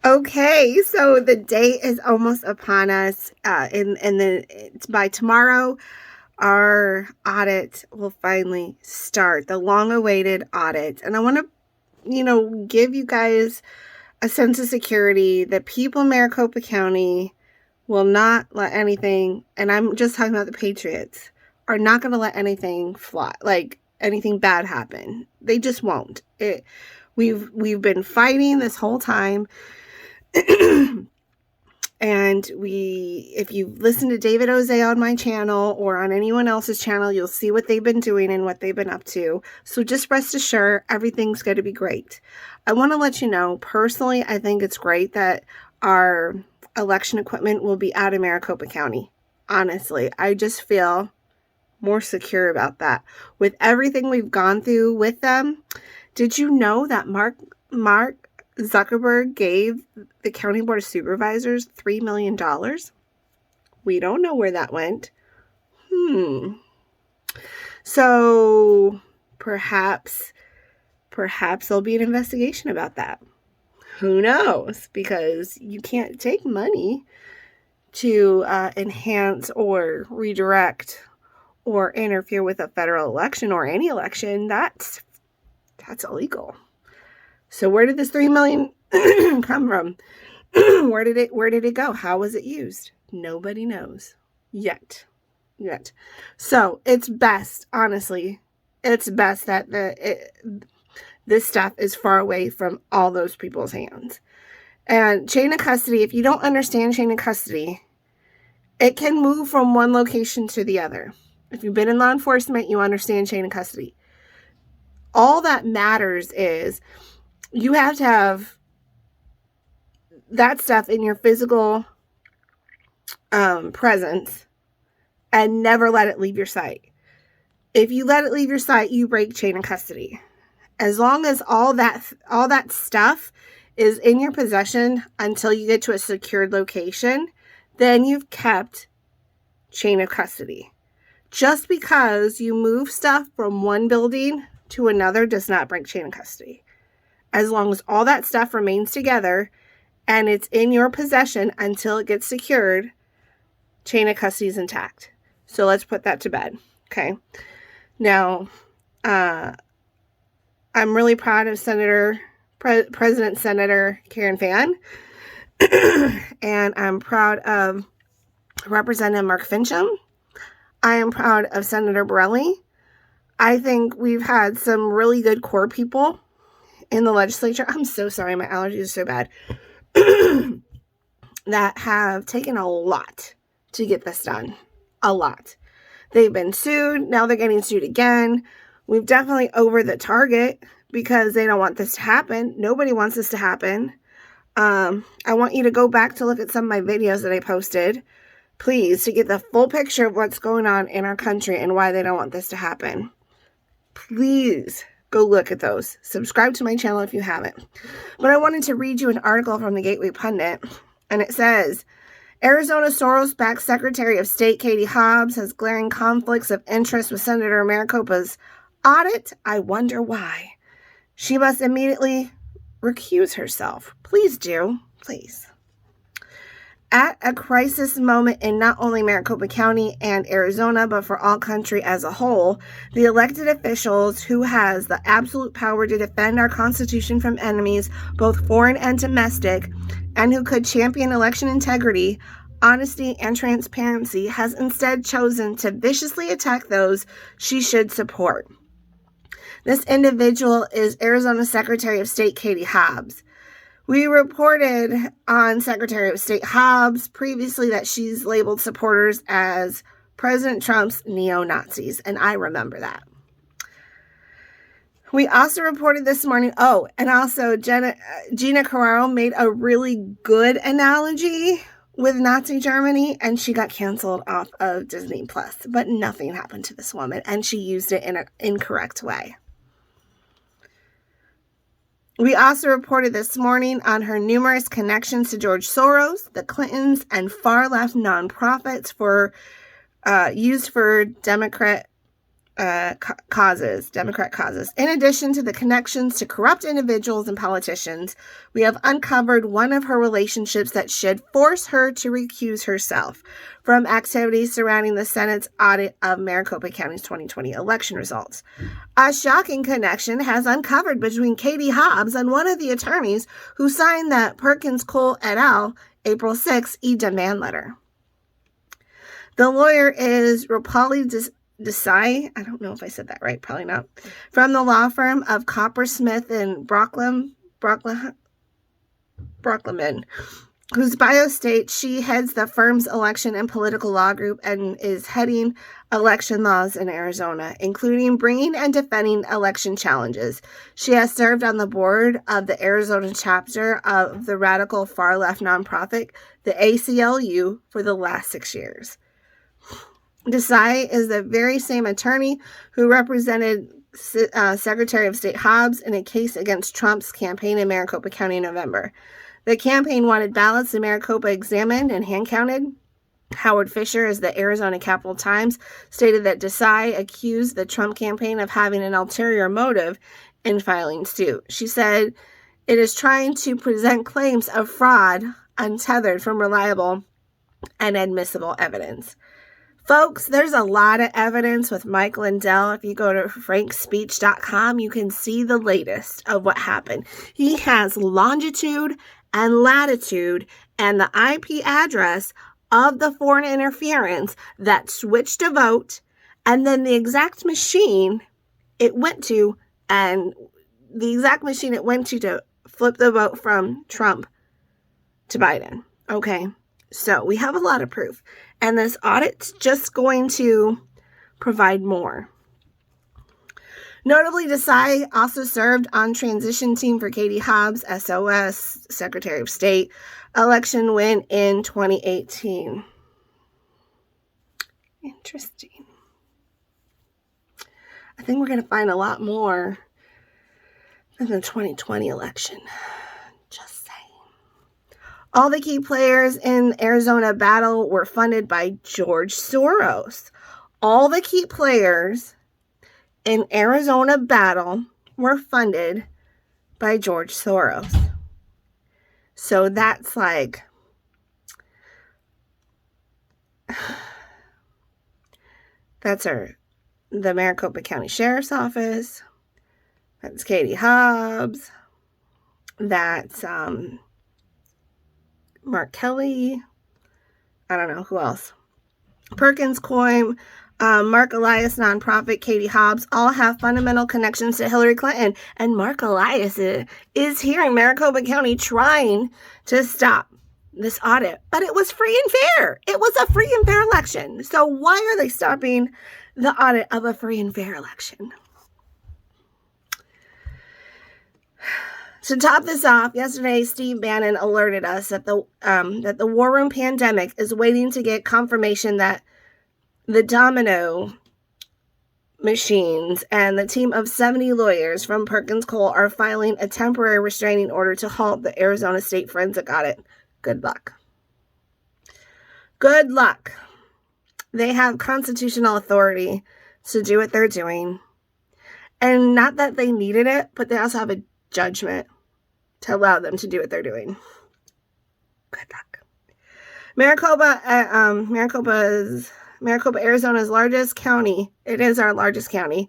Okay, so the day is almost upon us, by tomorrow, our audit will finally start, the long-awaited audit. And I want to, give you guys a sense of security that people in Maricopa County will not let anything, and I'm just talking about the Patriots, are not going to let anything fly, like anything bad happen. They just won't. We've been fighting this whole time. And if you listen to David Ose on my channel or on anyone else's channel, you'll see what they've been doing and what they've been up to. So just rest assured, everything's going to be great. I want to let you know, personally, I think it's great that our election equipment will be out of Maricopa County. Honestly, I just feel more secure about that. With everything we've gone through with them, did you know that Mark Zuckerberg gave the County Board of Supervisors $3 million? We don't know where that went. So perhaps there'll be an investigation about that. Who knows? Because you can't take money to enhance or redirect or interfere with a federal election or any election. That's illegal. So where did this $3 million come from? Where did it go? How was it used? Nobody knows yet. So it's best, honestly, it's best that this stuff is far away from all those people's hands. And chain of custody, if you don't understand chain of custody, it can move from one location to the other. If you've been in law enforcement, you understand chain of custody. All that matters is you have to have that stuff in your physical presence and never let it leave your sight. If you let it leave your sight, you break chain of custody. As long as all that stuff is in your possession until you get to a secured location, then you've kept chain of custody. Just because you move stuff from one building to another does not break chain of custody. As long as all that stuff remains together and it's in your possession until it gets secured, chain of custody is intact. So let's put that to bed. Okay. Now, I'm really proud of President Senator Karen Fann. And I'm proud of Representative Mark Fincham. I am proud of Senator Borelli. I think we've had some really good core people in the legislature. I'm so sorry, my allergies are so bad. That have taken a lot to get this done. A lot. They've been sued. Now they're getting sued again. We've definitely over the target because they don't want this to happen. Nobody wants this to happen. I want you to go back to look at some of my videos that I posted, please, to get the full picture of what's going on in our country and why they don't want this to happen. Please go look at those. Subscribe to my channel if you haven't. But I wanted to read you an article from the Gateway Pundit, and it says, Arizona Soros-backed Secretary of State Katie Hobbs has glaring conflicts of interest with Senator Maricopa's audit. I wonder why. She must immediately recuse herself. Please do. Please. At a crisis moment in not only Maricopa County and Arizona, but for all country as a whole, the elected officials who has the absolute power to defend our Constitution from enemies, both foreign and domestic, and who could champion election integrity, honesty, and transparency, has instead chosen to viciously attack those she should support. This individual is Arizona Secretary of State Katie Hobbs. We reported on Secretary of State Hobbs previously that she's labeled supporters as President Trump's neo-Nazis, and I remember that. We also reported this morning, and also Gina Carraro made a really good analogy with Nazi Germany, and she got canceled off of Disney+, but nothing happened to this woman, and she used it in an incorrect way. We also reported this morning on her numerous connections to George Soros, the Clintons, and far-left nonprofits used for Democrat Democrat causes. In addition to the connections to corrupt individuals and politicians, we have uncovered one of her relationships that should force her to recuse herself from activities surrounding the Senate's audit of Maricopa County's 2020 election results. A shocking connection has uncovered between Katie Hobbs and one of the attorneys who signed the Perkins Cole et al. April 6 e-demand letter. The lawyer is Rupali Desai, I don't know if I said that right, probably not, from the law firm of Coppersmith and Brockleman, whose bio states she heads the firm's election and political law group and is heading election laws in Arizona, including bringing and defending election challenges. She has served on the board of the Arizona chapter of the radical far-left nonprofit, the ACLU, for the last 6 years. Desai is the very same attorney who represented Secretary of State Hobbs in a case against Trump's campaign in Maricopa County in November. The campaign wanted ballots in Maricopa examined and hand-counted. Howard Fisher, as the Arizona Capital Times, stated that Desai accused the Trump campaign of having an ulterior motive in filing suit. She said, "It is trying to present claims of fraud untethered from reliable and admissible evidence." Folks, there's a lot of evidence with Mike Lindell. If you go to frankspeech.com, you can see the latest of what happened. He has longitude and latitude and the IP address of the foreign interference that switched a vote, and then the exact machine it went to, and the exact machine it went to flip the vote from Trump to Biden. Okay, so we have a lot of proof. And this audit's just going to provide more. Notably, Desai also served on transition team for Katie Hobbs, SOS, Secretary of State, election win in 2018. Interesting. I think we're going to find a lot more in the 2020 election. Just saying. All the key players in Arizona battle were funded by George Soros. All the key players in Arizona battle were funded by George Soros. So that's like, that's the Maricopa County Sheriff's Office. That's Katie Hobbs. That's Mark Kelly. I don't know who else. Perkins Coin, Mark Elias nonprofit, Katie Hobbs, all have fundamental connections to Hillary Clinton. And Mark Elias is here in Maricopa County trying to stop this audit. But it was free and fair. It was a free and fair election. So why are they stopping the audit of a free and fair election? To top this off, yesterday Steve Bannon alerted us that the War Room pandemic is waiting to get confirmation that the domino machines and the team of 70 lawyers from Perkins Cole are filing a temporary restraining order to halt the Arizona State forensic audit. Good luck. Good luck. They have constitutional authority to do what they're doing. And not that they needed it, but they also have a judgment to allow them to do what they're doing. Good luck. Maricopa, Arizona's largest county. It is our largest county.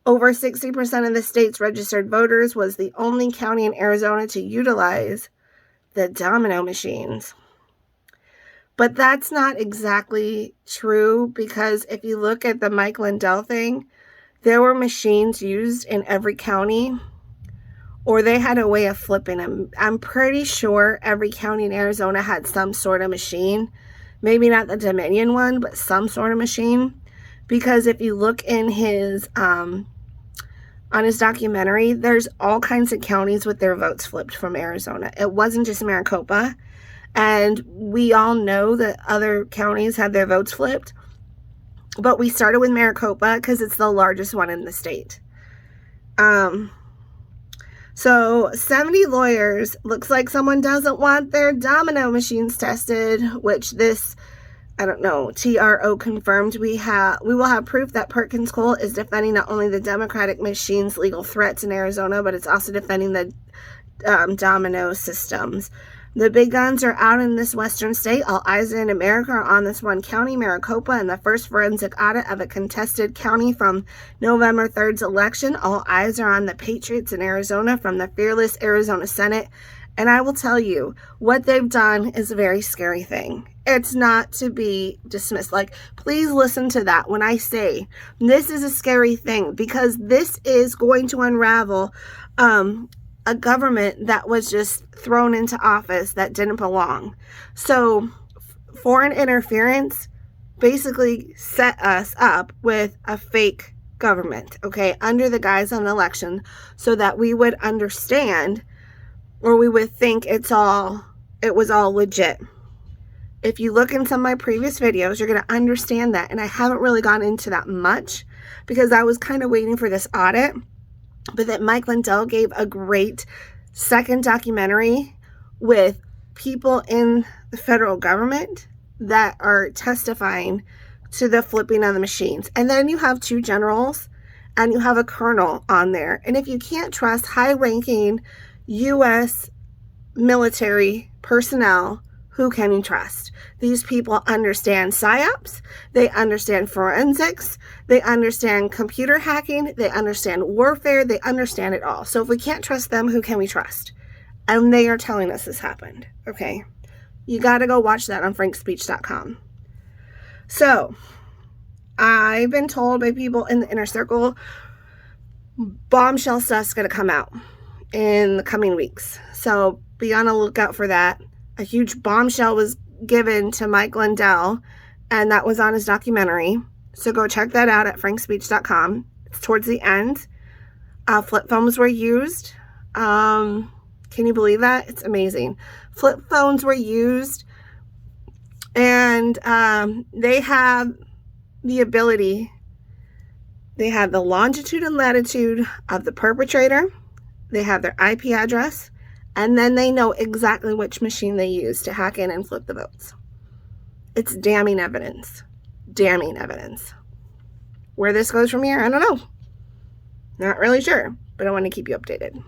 Over 60% of the state's registered voters, was the only county in Arizona to utilize the domino machines. But that's not exactly true, because if you look at the Mike Lindell thing, there were machines used in every county, or they had a way of flipping them. I'm pretty sure every county in Arizona had some sort of machine. Maybe not the Dominion one, but some sort of machine. Because if you look in his, on his documentary, there's all kinds of counties with their votes flipped from Arizona. It wasn't just Maricopa. And we all know that other counties had their votes flipped. But we started with Maricopa because it's the largest one in the state. So 70 lawyers, looks like someone doesn't want their domino machines tested, which this I don't know, TRO confirmed, we will have proof that Perkins Coie is defending not only the Democratic machine's legal threats in Arizona, but it's also defending the domino systems. The big guns are out in this western state. All eyes in America are on this one county, Maricopa, and the first forensic audit of a contested county from November 3rd's election. All eyes are on the Patriots in Arizona from the fearless Arizona Senate. And I will tell you, what they've done is a very scary thing. It's not to be dismissed. Like, please listen to that when I say this is a scary thing, because this is going to unravel a government that was just thrown into office that didn't belong. So foreign interference basically set us up with a fake government, okay, under the guise of an election, so that we would understand, or we would think it was all legit. If you look in some of my previous videos, you're going to understand that. And I haven't really gone into that much because I was kind of waiting for this audit. But that Mike Lindell gave a great second documentary with people in the federal government that are testifying to the flipping of the machines. And then you have 2 generals and you have a colonel on there. And if you can't trust high-ranking U.S. military personnel, who can you trust? These people understand psyops, they understand forensics, they understand computer hacking, they understand warfare, they understand it all. So if we can't trust them, who can we trust? And they are telling us this happened, okay? You got to go watch that on frankspeech.com. So, I've been told by people in the inner circle, bombshell stuff's going to come out in the coming weeks. So, be on the lookout for that. A huge bombshell was given to Mike Lindell, and that was on his documentary. So go check that out at frankspeech.com. It's towards the end. Flip phones were used. Can you believe that? It's amazing. Flip phones were used, and they have the ability, they have the longitude and latitude of the perpetrator. They have their IP address. And then they know exactly which machine they use to hack in and flip the votes. It's damning evidence. Damning evidence. Where this goes from here, I don't know. Not really sure, but I want to keep you updated.